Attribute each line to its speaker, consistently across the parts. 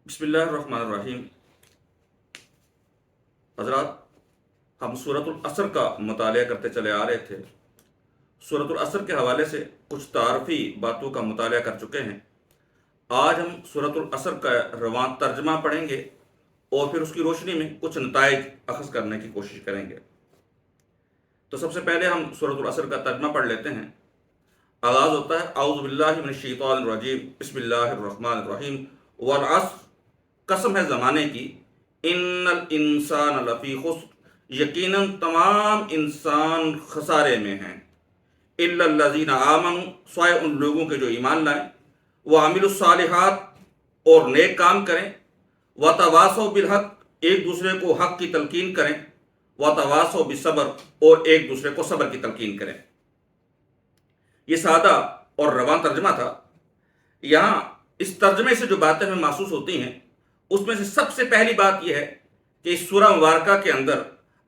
Speaker 1: بسم اللہ الرحمن الرحیم۔ حضرات، ہم سورۃ العصر کا مطالعہ کرتے چلے آ رہے تھے۔ سورۃ العصر کے حوالے سے کچھ تعارفی باتوں کا مطالعہ کر چکے ہیں۔ آج ہم سورۃ العصر کا رواں ترجمہ پڑھیں گے اور پھر اس کی روشنی میں کچھ نتائج اخذ کرنے کی کوشش کریں گے۔ تو سب سے پہلے ہم سورۃ العصر کا ترجمہ پڑھ لیتے ہیں۔ آغاز ہوتا ہے اعوذ باللہ من الشیطان الرجیم، بسم اللہ الرحمن الرحیم۔ والعصر، قسم ہے زمانے کی، ان الانسان لفی خسر، یقیناً تمام انسان خسارے میں ہیں، الا الذین آمنوا، سوائے ان لوگوں کے جو ایمان لائیں، وعملوا الصالحات، اور نیک کام کریں، وتواصوا بالحق، ایک دوسرے کو حق کی تلقین کریں، وتواصوا بالصبر، اور ایک دوسرے کو صبر کی تلقین کریں۔ یہ سادہ اور رواں ترجمہ تھا۔ یہاں اس ترجمے سے جو باتیں ہمیں محسوس ہوتی ہیں، اس میں سے سب سے پہلی بات یہ ہے کہ اس سورہ مبارکہ کے اندر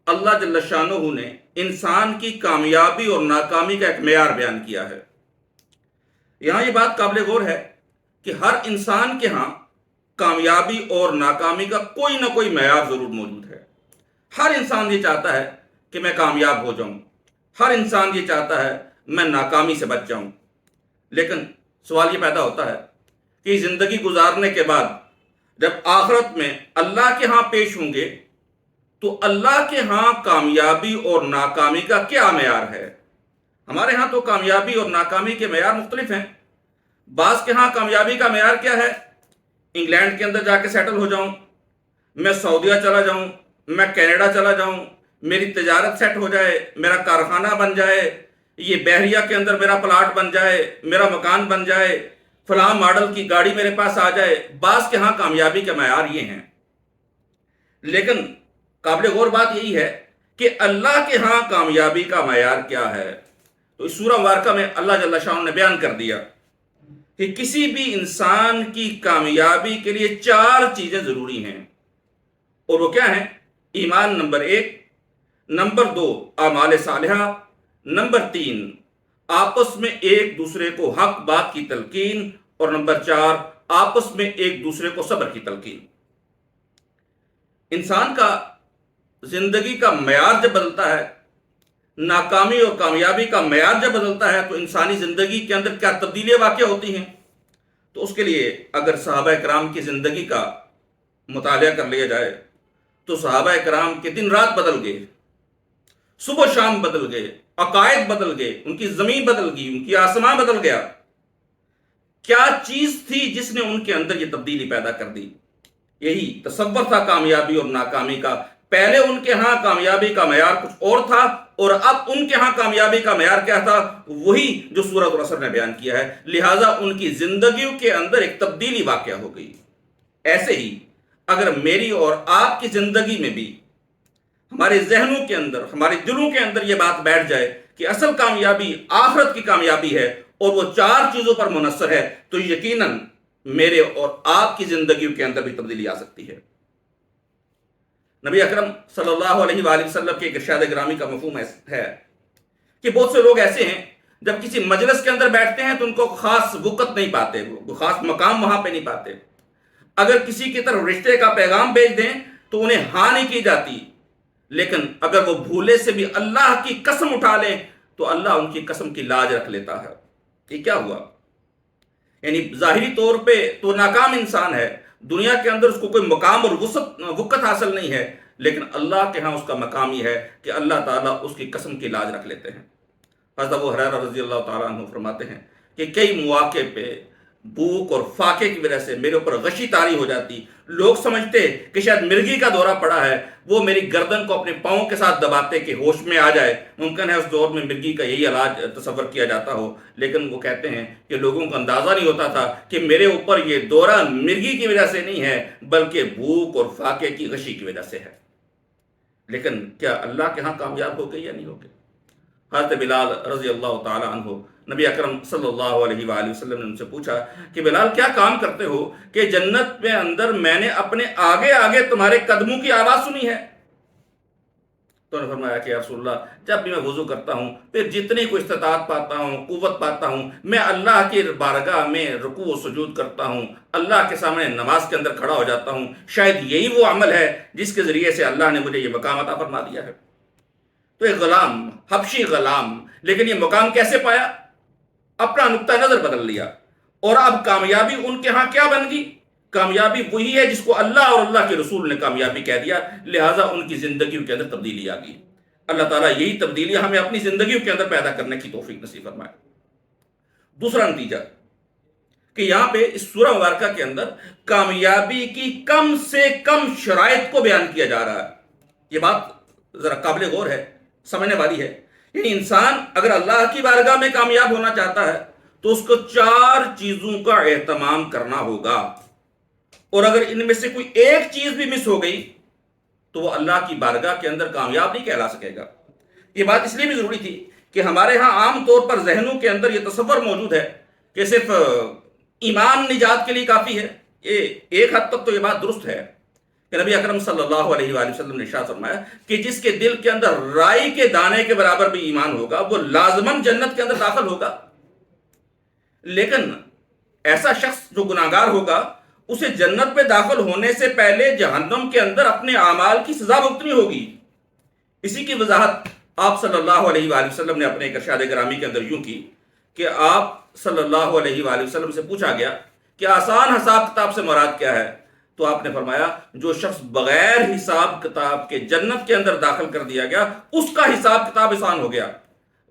Speaker 1: اللہ جل شانہ نے انسان کی کامیابی اور ناکامی کا ایک معیار بیان کیا ہے۔ یہاں یہ بات قابل غور ہے کہ ہر انسان کے ہاں کامیابی اور ناکامی کا کوئی نہ کوئی معیار ضرور موجود ہے۔ ہر انسان یہ چاہتا ہے کہ میں کامیاب ہو جاؤں، ہر انسان یہ چاہتا ہے میں ناکامی سے بچ جاؤں۔ لیکن سوال یہ پیدا ہوتا ہے کہ زندگی گزارنے کے بعد جب آخرت میں اللہ کے ہاں پیش ہوں گے تو اللہ کے ہاں کامیابی اور ناکامی کا کیا معیار ہے؟ ہمارے ہاں تو کامیابی اور ناکامی کے معیار مختلف ہیں۔ بعض کے ہاں کامیابی کا معیار کیا ہے؟ انگلینڈ کے اندر جا کے سیٹل ہو جاؤں، میں سعودیہ چلا جاؤں، میں کینیڈا چلا جاؤں، میری تجارت سیٹ ہو جائے، میرا کارخانہ بن جائے، یہ بحریہ کے اندر میرا پلاٹ بن جائے، میرا مکان بن جائے، فلاں ماڈل کی گاڑی میرے پاس آ جائے۔ بعض کے ہاں کامیابی کے معیار یہ ہیں۔ لیکن قابل غور بات یہی ہے کہ اللہ کے ہاں کامیابی کا معیار کیا ہے؟ تو اس سورہ مبارکہ میں اللہ جل شانہ نے بیان کر دیا کہ کسی بھی انسان کی کامیابی کے لیے 4 چیزیں ضروری ہیں، اور وہ کیا ہیں؟ ایمان نمبر 1، نمبر 2 اعمال صالحہ، نمبر 3 آپس میں ایک دوسرے کو حق بات کی تلقین، اور نمبر 4 آپس میں ایک دوسرے کو صبر کی تلقین۔ انسان کا زندگی کا معیار جب بدلتا ہے، ناکامی اور کامیابی کا معیار جب بدلتا ہے، تو انسانی زندگی کے اندر کیا تبدیلیاں واقع ہوتی ہیں؟ تو اس کے لیے اگر صحابہ کرام کی زندگی کا مطالعہ کر لیا جائے تو صحابہ کرام کے دن رات بدل گئے، صبح و شام بدل گئے، عقائد بدل گئے، ان کی زمین بدل گئی، ان کی آسمان بدل گیا۔ کیا چیز تھی جس نے ان کے اندر یہ تبدیلی پیدا کر دی؟ یہی تصور تھا کامیابی اور ناکامی کا۔ پہلے ان کے ہاں کامیابی کا معیار کچھ اور تھا، اور اب ان کے ہاں کامیابی کا معیار کیا تھا؟ وہی جو سورۃ العصر نے بیان کیا ہے۔ لہٰذا ان کی زندگیوں کے اندر ایک تبدیلی واقع ہو گئی۔ ایسے ہی اگر میری اور آپ کی زندگی میں بھی ہمارے ذہنوں کے اندر، ہمارے دلوں کے اندر یہ بات بیٹھ جائے کہ اصل کامیابی آخرت کی کامیابی ہے اور وہ 4 چیزوں پر منحصر ہے، تو یقیناً میرے اور آپ کی زندگیوں کے اندر بھی تبدیلی آ سکتی ہے۔ نبی اکرم صلی اللہ علیہ وآلہ وسلم کے ایک ارشاد گرامی کا مفہوم ہے کہ بہت سے لوگ ایسے ہیں جب کسی مجلس کے اندر بیٹھتے ہیں تو ان کو خاص وقت نہیں پاتے، وہ خاص مقام وہاں پہ نہیں پاتے۔ اگر کسی کی طرف رشتے کا پیغام بھیج دیں تو انہیں ہاں نہیں کی جاتی، لیکن اگر وہ بھولے سے بھی اللہ کی قسم اٹھا لیں تو اللہ ان کی قسم کی لاج رکھ لیتا ہے۔ یہ کیا ہوا؟ یعنی ظاہری طور پہ تو ناکام انسان ہے، دنیا کے اندر اس کو کوئی مقام اور وقت حاصل نہیں ہے، لیکن اللہ کے ہاں اس کا مقام یہ ہے کہ اللہ تعالیٰ اس کی قسم کی لاج رکھ لیتے ہیں۔ حضرت ابو ہریرہ رضی اللہ تعالیٰ عنہ فرماتے ہیں کہ کئی مواقع پہ بھوک اور فاقے کی وجہ سے میرے اوپر غشی طاری ہو جاتی، لوگ سمجھتے کہ شاید مرگی کا دورہ پڑا ہے، وہ میری گردن کو اپنے پاؤں کے ساتھ دباتے کہ ہوش میں آ جائے۔ ممکن ہے اس دور میں مرگی کا یہی علاج تصور کیا جاتا ہو، لیکن وہ کہتے ہیں کہ لوگوں کو اندازہ نہیں ہوتا تھا کہ میرے اوپر یہ دورہ مرگی کی وجہ سے نہیں ہے بلکہ بھوک اور فاقے کی غشی کی وجہ سے ہے۔ لیکن کیا اللہ کے ہاں کامیاب ہو گئی یا نہیں ہو گئی؟ حضرت بلال رضی اللہ تعالی عنہ، نبی اکرم صلی اللہ علیہ وآلہ وسلم نے ان سے پوچھا کہ بلال کیا کام کرتے ہو کہ جنت میں اندر میں نے اپنے آگے آگے تمہارے قدموں کی آواز سنی ہے؟ تو انہوں نے فرمایا کہ یا رسول اللہ، جب بھی میں وضو کرتا ہوں پھر جتنی کوئی استطاعت پاتا ہوں، قوت پاتا ہوں، میں اللہ کی بارگاہ میں رکوع و سجود کرتا ہوں، اللہ کے سامنے نماز کے اندر کھڑا ہو جاتا ہوں، شاید یہی وہ عمل ہے جس کے ذریعے سے اللہ نے مجھے یہ مقام عطا فرما دیا ہے۔ تو ایک غلام، حبشی غلام، لیکن یہ مقام کیسے پایا؟ اپنا نقطہ نظر بدل لیا، اور اب کامیابی ان کے ہاں کیا بن گئی؟ کامیابی وہی ہے جس کو اللہ اور اللہ کے رسول نے کامیابی کہہ دیا، لہٰذا ان کی زندگیوں کے اندر تبدیلی آ گئی۔ اللہ تعالیٰ یہی تبدیلیاں ہمیں اپنی زندگیوں کے اندر پیدا کرنے کی توفیق نصیب فرمائے۔ دوسرا نتیجہ کہ یہاں پہ اس سورہ مبارکہ کے اندر کامیابی کی کم سے کم شرائط کو بیان کیا جا رہا ہے۔ یہ بات ذرا قابل غور ہے، سمجھنے والی ہے۔ یعنی انسان اگر اللہ کی بارگاہ میں کامیاب ہونا چاہتا ہے تو اس کو 4 چیزوں کا اہتمام کرنا ہوگا، اور اگر ان میں سے کوئی ایک چیز بھی مس ہو گئی تو وہ اللہ کی بارگاہ کے اندر کامیاب نہیں کہلا سکے گا۔ یہ بات اس لیے بھی ضروری تھی کہ ہمارے ہاں عام طور پر ذہنوں کے اندر یہ تصور موجود ہے کہ صرف ایمان نجات کے لیے کافی ہے۔ ایک حد تک تو یہ بات درست ہے کہ نبی اکرم صلی اللہ علیہ وآلہ وسلم نے ارشاد فرمایا کہ جس کے دل کے اندر رائی کے دانے کے برابر بھی ایمان ہوگا وہ لازماً جنت کے اندر داخل ہوگا، لیکن ایسا شخص جو گناہگار ہوگا اسے جنت میں داخل ہونے سے پہلے جہنم کے اندر اپنے اعمال کی سزا بھگتنی ہوگی۔ اسی کی وضاحت آپ صلی اللہ علیہ وآلہ وسلم نے اپنے ایک ارشاد گرامی کے اندر یوں کی کہ آپ صلی اللہ علیہ وآلہ وسلم سے پوچھا گیا کہ آسان حساب کتاب سے مراد کیا ہے؟ تو آپ نے فرمایا جو شخص بغیر حساب کتاب کے جنت کے اندر داخل کر دیا گیا اس کا حساب کتاب آسان ہو گیا،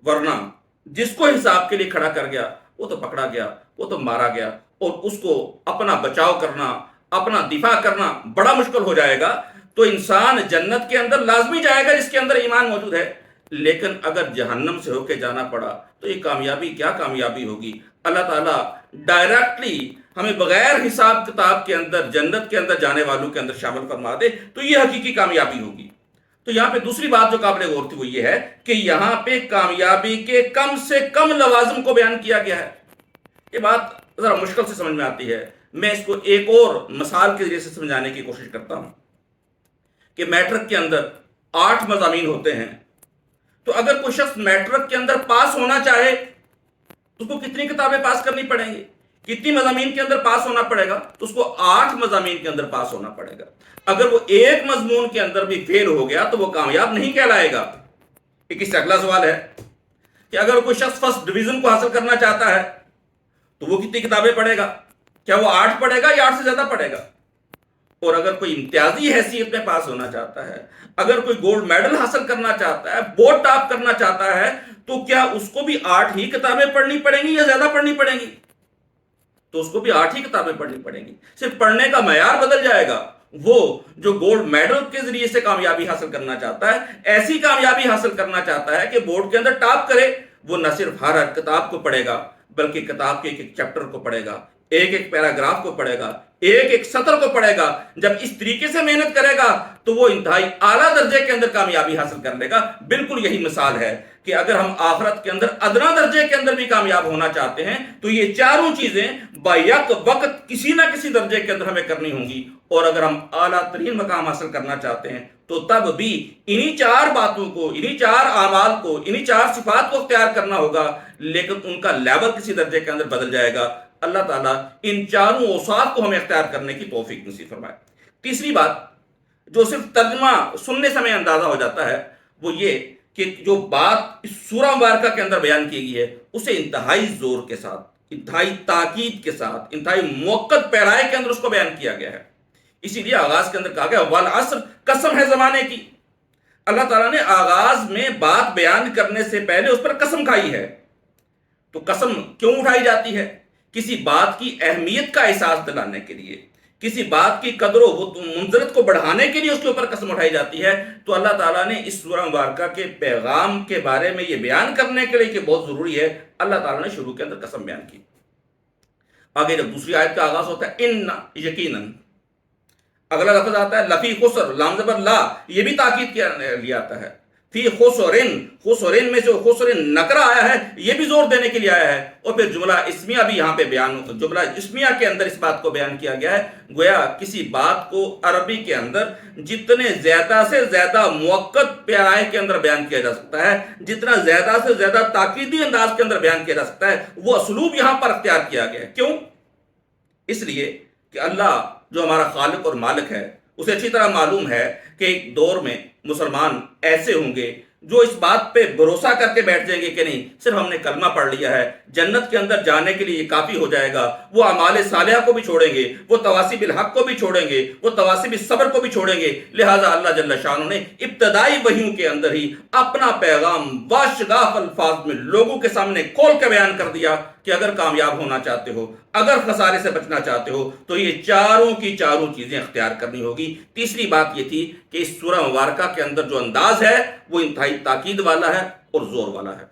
Speaker 1: ورنہ جس کو حساب کے لیے کھڑا کر گیا وہ تو پکڑا گیا، وہ تو مارا گیا، اور اس کو اپنا بچاؤ کرنا، اپنا دفاع کرنا بڑا مشکل ہو جائے گا۔ تو انسان جنت کے اندر لازمی جائے گا جس کے اندر ایمان موجود ہے، لیکن اگر جہنم سے ہو کے جانا پڑا تو یہ کامیابی کیا کامیابی ہوگی؟ اللہ تعالیٰ ڈائریکٹلی ہمیں بغیر حساب کتاب کے اندر جنت کے اندر جانے والوں کے اندر شامل فرما دے تو یہ حقیقی کامیابی ہوگی۔ تو یہاں پہ دوسری بات جو قابل غور تھی وہ یہ ہے کہ یہاں پہ کامیابی کے کم سے کم لوازم کو بیان کیا گیا ہے۔ یہ بات ذرا مشکل سے سمجھ میں آتی ہے، میں اس کو ایک اور مثال کے ذریعے سے سمجھانے کی کوشش کرتا ہوں کہ میٹرک کے اندر 8 مضامین ہوتے ہیں، تو اگر کوئی شخص میٹرک کے اندر پاس ہونا چاہے تو اس کو کتنی کتابیں پاس کرنی پڑیں گی؟ کتنی مضامین کے اندر پاس ہونا پڑے گا؟ تو اس کو 8 مضامین کے اندر پاس ہونا پڑے گا۔ اگر وہ ایک مضمون کے اندر بھی فیل ہو گیا تو وہ کامیاب نہیں کہلائے گا۔ ایک اس سے اگلا سوال ہے کہ اگر کوئی شخص فرسٹ ڈویژن کو حاصل کرنا چاہتا ہے تو وہ کتنی کتابیں پڑھے گا؟ کیا وہ 8 پڑھے گا یا 8 سے زیادہ پڑھے گا؟ اور اگر کوئی امتیازی حیثیت میں پاس ہونا چاہتا ہے، اگر کوئی گولڈ میڈل حاصل کرنا چاہتا ہے، بورڈ ٹاپ کرنا چاہتا ہے، تو کیا اس کو بھی 8 ہی کتابیں پڑھنی پڑیں گی یا زیادہ پڑھنی پڑیں گی؟ تو اس کو بھی 8 ہی کتابیں پڑھنی پڑیں گی، صرف پڑھنے کا معیار بدل جائے گا۔ وہ جو گولڈ میڈل کے ذریعے سے کامیابی حاصل کرنا چاہتا ہے، ایسی کامیابی حاصل کرنا چاہتا ہے کہ بورڈ کے اندر ٹاپ کرے، وہ نہ صرف ہر کتاب کو پڑھے گا بلکہ کتاب کے ایک ایک چیپٹر کو پڑھے گا، ایک ایک پیراگراف کو پڑھے گا، ایک ایک سطر کو پڑھے گا۔ جب اس طریقے سے محنت کرے گا تو وہ انتہائی اعلیٰ درجے کے اندر کامیابی حاصل کر لے گا۔ بالکل یہی مثال ہے کہ اگر ہم آخرت کے اندر ادنا درجے کے اندر بھی کامیاب ہونا چاہتے ہیں تو یہ چاروں چیزیں بیک وقت کسی نہ کسی درجے کے اندر ہمیں کرنی ہوں گی، اور اگر ہم اعلیٰ ترین مقام حاصل کرنا چاہتے ہیں تو تب بھی انہی 4 باتوں کو، انہی 4 اعمال کو، انہی 4 صفات کو اختیار کرنا ہوگا، لیکن ان کا لیول کسی درجے کے اندر بدل جائے گا۔ اللہ تعالیٰ ان چاروں اوصاف کو ہمیں اختیار کرنے کی توفیق نصیب فرمائے۔ تیسری بات جو صرف ترجمہ سننے سے ہمیں اندازہ ہو جاتا ہے وہ یہ کہ جو بات اس سورہ مبارکہ کے اندر بیان کی گئی ہے اسے انتہائی زور کے ساتھ، انتہائی تاکید کے ساتھ، انتہائی موقت پیرائے کے اندر اس کو بیان کیا گیا ہے۔ اسی لیے آغاز کے اندر کہا گیا والعصر، قسم ہے زمانے کی۔ اللہ تعالیٰ نے آغاز میں بات بیان کرنے سے پہلے اس پر قسم کھائی ہے۔ تو قسم کیوں اٹھائی جاتی ہے؟ کسی بات کی اہمیت کا احساس دلانے کے لیے، کسی بات کی قدر و منزلت کو بڑھانے کے لیے اس کے اوپر قسم اٹھائی جاتی ہے۔ تو اللہ تعالیٰ نے اس سورہ مبارکہ کے پیغام کے بارے میں یہ بیان کرنے کے لیے کہ بہت ضروری ہے، اللہ تعالیٰ نے شروع کے اندر قسم بیان کی۔ آگے جب دوسری آیت کا آغاز ہوتا ہے ان یقیناً، اگلا لفظ آتا ہے لفی خسر، لام زبر لا، یہ بھی تاکید کے لیے آتا ہے۔ فی خسرن، خسرن میں جو خسرن نکرہ آیا ہے یہ بھی زور دینے کے لیے آیا ہے، اور پھر جملہ اسمیہ بھی یہاں پہ جملہ اسمیہ کے اندر اس بات کو بیان کیا گیا ہے۔ گویا کسی بات کو عربی کے اندر جتنے زیادہ سے زیادہ موقت پیرائے کے اندر بیان کیا جا سکتا ہے، جتنا زیادہ سے زیادہ تاکیدی انداز کے اندر بیان کیا جا سکتا ہے، وہ اسلوب یہاں پر اختیار کیا گیا ہے۔ کیوں؟ اس لیے کہ اللہ جو ہمارا خالق اور مالک ہے اسے اچھی طرح معلوم ہے کہ ایک دور میں مسلمان ایسے ہوں گے جو اس بات پہ بھروسہ کر کے بیٹھ جائیں گے کہ نہیں، صرف ہم نے کلمہ پڑھ لیا ہے، جنت کے اندر جانے کے لیے یہ کافی ہو جائے گا، وہ اعمال صالحہ کو بھی چھوڑیں گے، وہ تواسب الحق کو بھی چھوڑیں گے، وہ تواسب الصبر کو بھی چھوڑیں گے۔ لہٰذا اللہ جل شانہ نے ابتدائی وحیوں کے اندر ہی اپنا پیغام باشگاف الفاظ میں لوگوں کے سامنے کھول کے بیان کر دیا کہ اگر کامیاب ہونا چاہتے ہو، اگر خسارے سے بچنا چاہتے ہو تو یہ چاروں کی چاروں چیزیں اختیار کرنی ہوگی۔ تیسری بات یہ تھی کہ اس سورہ مبارکہ کے اندر جو انداز ہے وہ انتہائی تاکید والا ہے اور زور والا ہے۔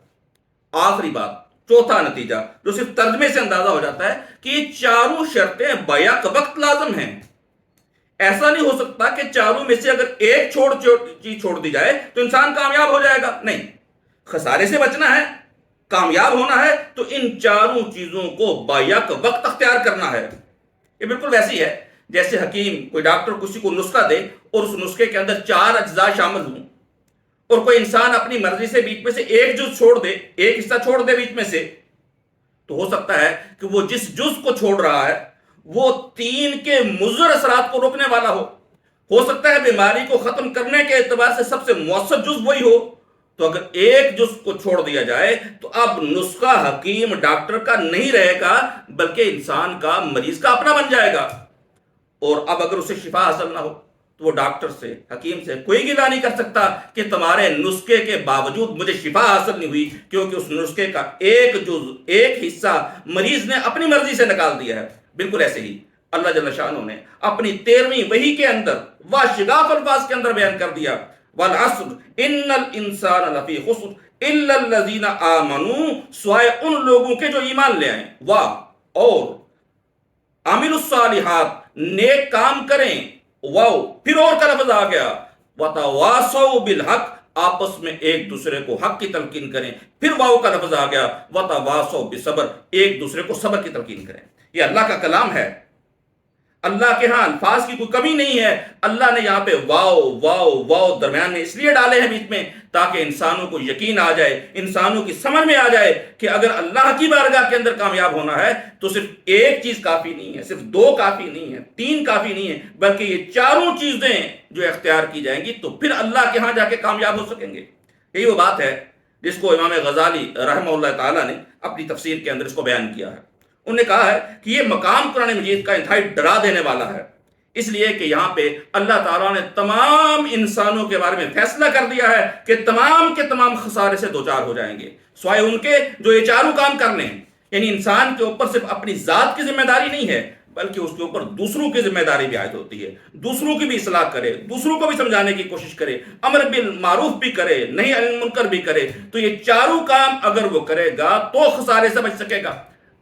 Speaker 1: آخری بات، چوتھا نتیجہ جو صرف ترجمے سے اندازہ ہو جاتا ہے کہ یہ چاروں شرطیں بیک وقت لازم ہیں۔ ایسا نہیں ہو سکتا کہ چاروں میں سے اگر ایک چیز چھوڑ دی جائے تو انسان کامیاب ہو جائے گا، نہیں، خسارے سے بچنا ہے، کامیاب ہونا ہے تو ان چاروں چیزوں کو بیک وقت اختیار کرنا ہے۔ یہ بالکل ویسی ہے جیسے حکیم کوئی ڈاکٹر کسی کو نسخہ دے اور اس نسخے کے اندر 4 اجزاء شامل ہوں، اور کوئی انسان اپنی مرضی سے بیچ میں سے ایک جز چھوڑ دے، ایک حصہ چھوڑ دے بیچ میں سے، تو ہو سکتا ہے کہ وہ جس جز کو چھوڑ رہا ہے وہ 3 کے مضر اثرات کو روکنے والا ہو سکتا ہے بیماری کو ختم کرنے کے اعتبار سے سب سے مؤثر جز وہی ہو، تو اگر ایک جز کو چھوڑ دیا جائے تو اب نسخہ حکیم ڈاکٹر کا نہیں رہے گا بلکہ انسان کا، مریض کا اپنا بن جائے گا، اور اب اگر اسے شفا حاصل نہ ہو تو وہ ڈاکٹر سے، حکیم سے کوئی گلہ نہیں کر سکتا کہ تمہارے نسخے کے باوجود مجھے شفا حاصل نہیں ہوئی، کیونکہ اس نسخے کا ایک جز، ایک حصہ مریض نے اپنی مرضی سے نکال دیا ہے۔ بالکل ایسے ہی اللہ جل شانہ نے اپنی 13ویں وحی کے اندر واشگاف الفاظ کے اندر بیان کر دیا، والعصر ان الانسان لفی خسر الا الذین آمنوا، سوائے ان لوگوں کے جو ایمان لے آئیں، اور عامل الصالحات، نیک کام کریں، پھر اور کا لفظ آ گیا، وتواصوا بالحق، آپس میں ایک دوسرے کو حق کی تلقین کریں، پھر واو کا لفظ آ گیا، وتواصوا بالصبر، ایک دوسرے کو صبر کی تلقین کریں۔ یہ اللہ کا کلام ہے، اللہ کے ہاں الفاظ کی کوئی کمی نہیں ہے۔ اللہ نے یہاں پہ واو درمیان میں اس لیے ڈالے ہیں بیچ میں تاکہ انسانوں کو یقین آ جائے، انسانوں کی سمجھ میں آ جائے کہ اگر اللہ کی بارگاہ کے اندر کامیاب ہونا ہے تو صرف ایک چیز کافی نہیں ہے، صرف 2 کافی نہیں ہے، 3 کافی نہیں ہے، بلکہ یہ چاروں چیزیں جو اختیار کی جائیں گی تو پھر اللہ کے ہاں جا کے کامیاب ہو سکیں گے۔ یہی وہ بات ہے جس کو امام غزالی رحمہ اللہ تعالیٰ نے اپنی تفسیر کے اندر اس کو بیان کیا ہے۔ انہوں نے کہا ہے کہ یہ مقام قرآن مجید کا انتہائی ڈرا دینے والا ہے، اس لیے کہ یہاں پہ اللہ تعالیٰ نے تمام انسانوں کے بارے میں فیصلہ کر دیا ہے کہ تمام کے تمام خسارے سے دوچار ہو جائیں گے، سوائے ان کے جو یہ چاروں کام کر لیں۔ یعنی انسان کے اوپر صرف اپنی ذات کی ذمہ داری نہیں ہے بلکہ اس کے اوپر دوسروں کی ذمہ داری بھی عائد ہوتی ہے، دوسروں کی بھی اصلاح کرے، دوسروں کو بھی سمجھانے کی کوشش کرے، امر بالمعروف بھی کرے، نہی عن المنکر بھی کرے، تو یہ چاروں کام اگر وہ کرے گا تو خسارے سے بچ سکے گا۔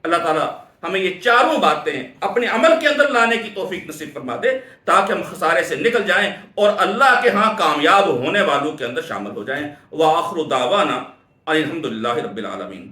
Speaker 1: اللہ تعالیٰ ہمیں یہ چاروں باتیں اپنے عمل کے اندر لانے کی توفیق نصیب فرما دے تاکہ ہم خسارے سے نکل جائیں اور اللہ کے ہاں کامیاب ہونے والوں کے اندر شامل ہو جائیں۔ وآخر دعوانا الحمدللہ رب العالمین۔